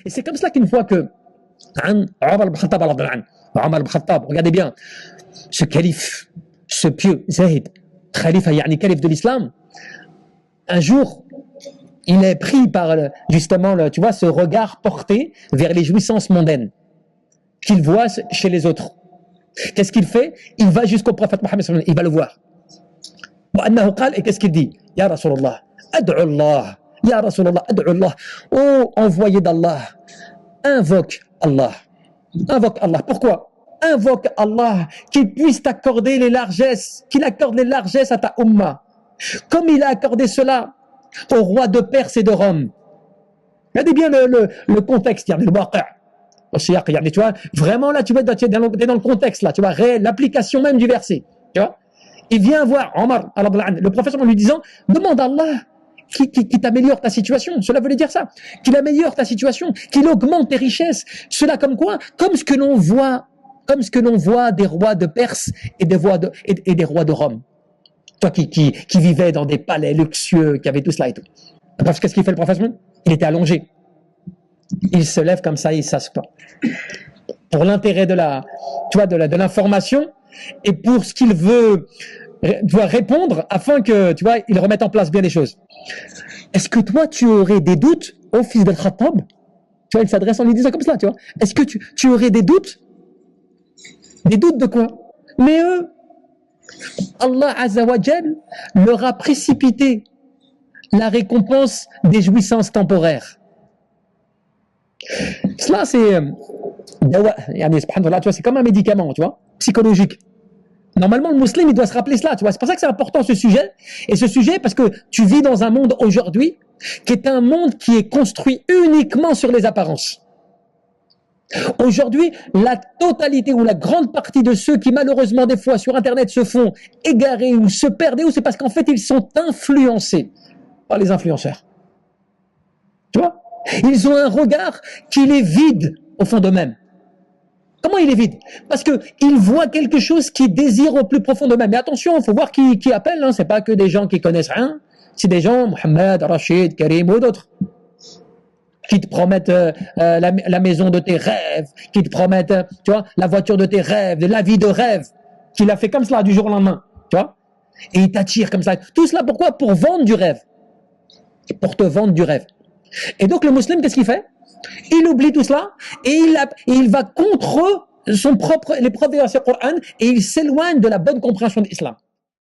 Et c'est comme cela qu'une fois que Omar ibn Khattab, Omar ibn Khattab, regardez bien, ce calife, ce pieux, Zahid, khalifa, yani calife de l'islam, un jour, il est pris par justement, tu vois, ce regard porté vers les jouissances mondaines qu'il voit chez les autres. Qu'est-ce qu'il fait? Il va jusqu'au prophète Mohammed, il va le voir. Et qu'est-ce qu'il dit? Ya Rasulallah, ad'u Allah, Ya Rasulallah, ad'u Allah. Oh, envoyé d'Allah, invoque Allah. Invoque Allah. Pourquoi? Invoque Allah, qu'il puisse t'accorder les largesses, qu'il accorde les largesses à ta umma. Comme il a accordé cela au roi de Perse et de Rome. Regardez bien le contexte, il y a le waqi'. Tu vois, vraiment là, tu vas être dans le contexte, là, tu vois, l'application même du verset. Tu vois, il vient voir Omar, le prophète en lui disant, demande à Allah qui t'améliore ta situation. Cela veut dire ça, qu'il améliore ta situation, qu'il augmente tes richesses. Cela comme quoi? Comme ce que l'on voit des rois de Perse et des rois de Rome. Toi qui vivais dans des palais luxueux, qui avait tout cela et tout. Parce qu'est-ce qu'il fait le prophète? Il était allongé. Il se lève comme ça, il s'assoit. Pour l'intérêt de l'information et pour ce qu'il doit répondre afin que, tu vois, il remette en place bien les choses. Est-ce que toi, tu aurais des doutes au fils d'Al-Khattab? Tu vois, il s'adresse en lui disant comme cela, tu vois. Est-ce que tu aurais des doutes? Des doutes de quoi? Mais eux, Allah Azza wa Jal leur a précipité la récompense des jouissances temporaires. Cela, c'est comme un médicament, tu vois, psychologique. Normalement, le musulman, il doit se rappeler cela, tu vois. C'est pour ça que c'est important ce sujet. Et ce sujet, parce que tu vis dans un monde aujourd'hui qui est un monde qui est construit uniquement sur les apparences. Aujourd'hui, la totalité ou la grande partie de ceux qui malheureusement des fois sur Internet se font égarer ou se perdre, c'est parce qu'en fait ils sont influencés par les influenceurs. Tu vois? Ils ont un regard qui les vide au fond d'eux-mêmes. Comment il est vide? Parce qu'ils voient quelque chose qu'ils désirent au plus profond d'eux-mêmes. Mais attention, il faut voir qui appelle, hein. C'est pas que des gens qui connaissent rien, c'est des gens, Mohamed, Rachid, Karim ou d'autres, qui te promettent la maison de tes rêves, qui te promettent, tu vois, la voiture de tes rêves, la vie de rêve, qu'il a fait comme cela du jour au lendemain, tu vois, et il t'attire comme ça. Tout cela pourquoi? Pour vendre du rêve. Pour te vendre du rêve. Et donc le musulman, qu'est-ce qu'il fait? Il oublie tout cela et il va contre les propres versets du Coran et il s'éloigne de la bonne compréhension de l'islam.